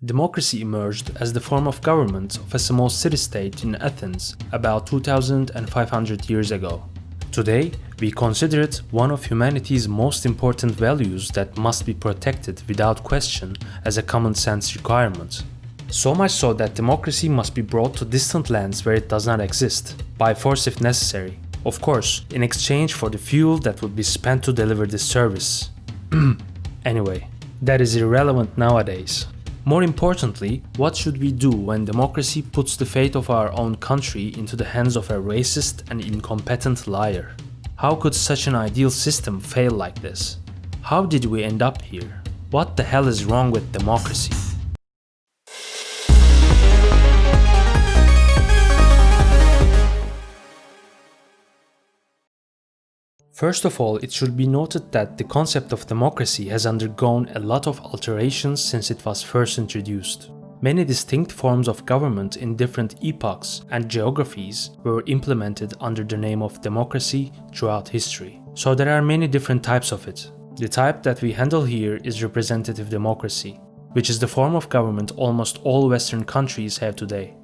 Democracy emerged as the form of government of a small city-state in Athens about 2500 years ago. Today, we consider it one of humanity's most important values that must be protected without question as a common-sense requirement. So much so that democracy must be brought to distant lands where it does not exist, by force if necessary. Of course, in exchange for the fuel that would be spent to deliver this service. Anyway, that is irrelevant nowadays. More importantly, what should we do when democracy puts the fate of our own country into the hands of a racist and incompetent liar? How could such an ideal system fail like this? How did we end up here? What the hell is wrong with democracy? First of all, it should be noted that the concept of democracy has undergone a lot of alterations since it was first introduced. Many distinct forms of government in different epochs and geographies were implemented under the name of democracy throughout history. So there are many different types of it. The type that we handle here is representative democracy, which is the form of government almost all Western countries have today.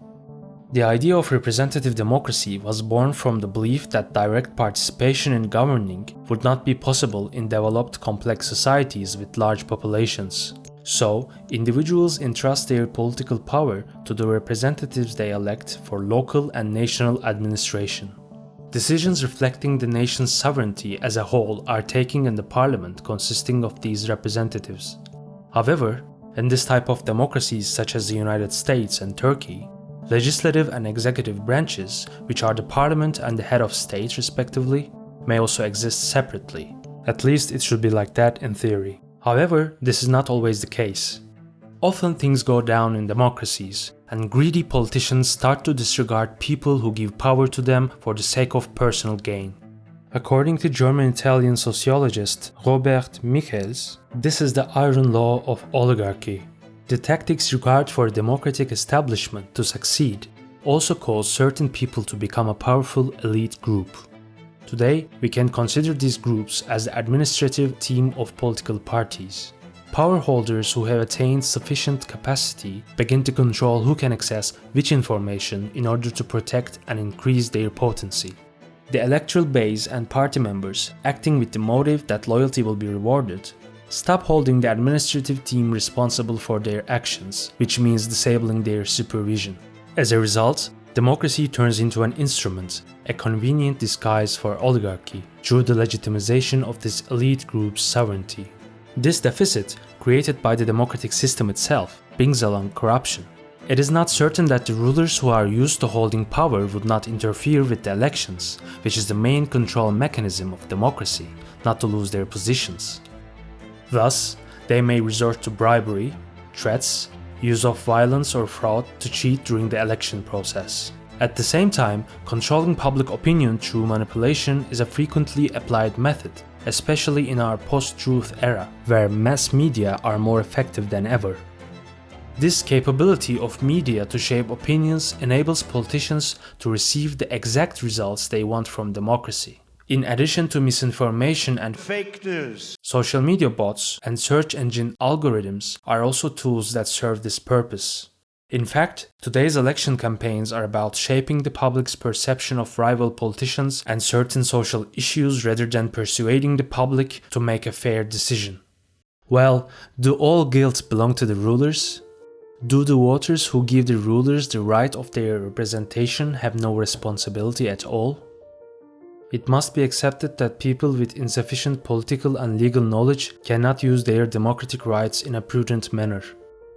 The idea of representative democracy was born from the belief that direct participation in governing would not be possible in developed complex societies with large populations. So, individuals entrust their political power to the representatives they elect for local and national administration. Decisions reflecting the nation's sovereignty as a whole are taken in the parliament consisting of these representatives. However, in this type of democracies such as the United States and Turkey, legislative and executive branches, which are the parliament and the head of state respectively, may also exist separately. At least it should be like that in theory. However, this is not always the case. Often things go down in democracies, and greedy politicians start to disregard people who give power to them for the sake of personal gain. According to German-Italian sociologist Robert Michels, this is the iron law of oligarchy. The tactics required for a democratic establishment to succeed also cause certain people to become a powerful elite group. Today, we can consider these groups as the administrative team of political parties. Power holders who have attained sufficient capacity begin to control who can access which information in order to protect and increase their potency. The electoral base and party members, acting with the motive that loyalty will be rewarded, stop holding the administrative team responsible for their actions, which means disabling their supervision. As a result, democracy turns into an instrument, a convenient disguise for oligarchy, through the legitimization of this elite group's sovereignty. This deficit, created by the democratic system itself, brings along corruption. It is not certain that the rulers who are used to holding power would not interfere with the elections, which is the main control mechanism of democracy, not to lose their positions. Thus, they may resort to bribery, threats, use of violence or fraud to cheat during the election process. At the same time, controlling public opinion through manipulation is a frequently applied method, especially in our post-truth era, where mass media are more effective than ever. This capability of media to shape opinions enables politicians to receive the exact results they want from democracy. In addition to misinformation and fake news, social media bots and search engine algorithms are also tools that serve this purpose. In fact, today's election campaigns are about shaping the public's perception of rival politicians and certain social issues rather than persuading the public to make a fair decision. Well, do all guilt belong to the rulers? Do the voters who give the rulers the right of their representation have no responsibility at all? It must be accepted that people with insufficient political and legal knowledge cannot use their democratic rights in a prudent manner.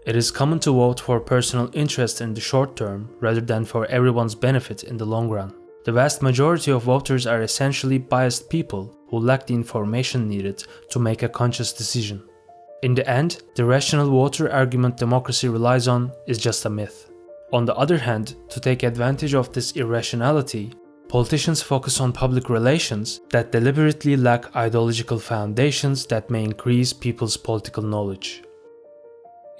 It is common to vote for personal interest in the short term rather than for everyone's benefit in the long run. The vast majority of voters are essentially biased people who lack the information needed to make a conscious decision. In the end, the rational voter argument democracy relies on is just a myth. On the other hand, to take advantage of this irrationality, politicians focus on public relations that deliberately lack ideological foundations that may increase people's political knowledge.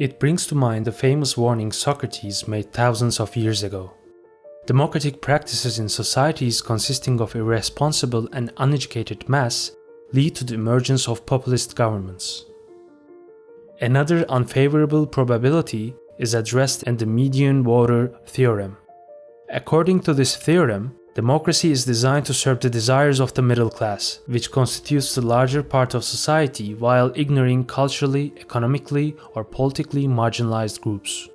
It brings to mind the famous warning Socrates made thousands of years ago. Democratic practices in societies consisting of irresponsible and uneducated mass lead to the emergence of populist governments. Another unfavorable probability is addressed in the median-voter theorem. According to this theorem, democracy is designed to serve the desires of the middle class, which constitutes the larger part of society while ignoring culturally, economically, or politically marginalized groups.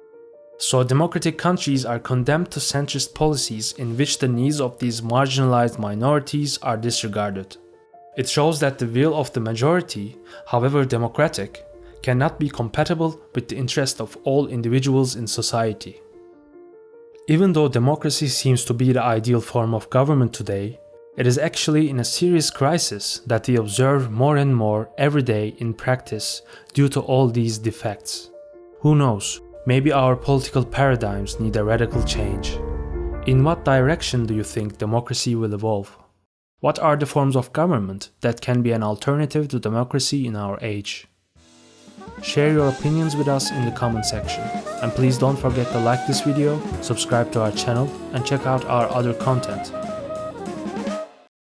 So democratic countries are condemned to centrist policies in which the needs of these marginalized minorities are disregarded. It shows that the will of the majority, however democratic, cannot be compatible with the interest of all individuals in society. Even though democracy seems to be the ideal form of government today, it is actually in a serious crisis that we observe more and more every day in practice due to all these defects. Who knows, maybe our political paradigms need a radical change. In what direction do you think democracy will evolve? What are the forms of government that can be an alternative to democracy in our age? Share your opinions with us in the comment section, and please don't forget to like this video, subscribe to our channel, and check out our other content.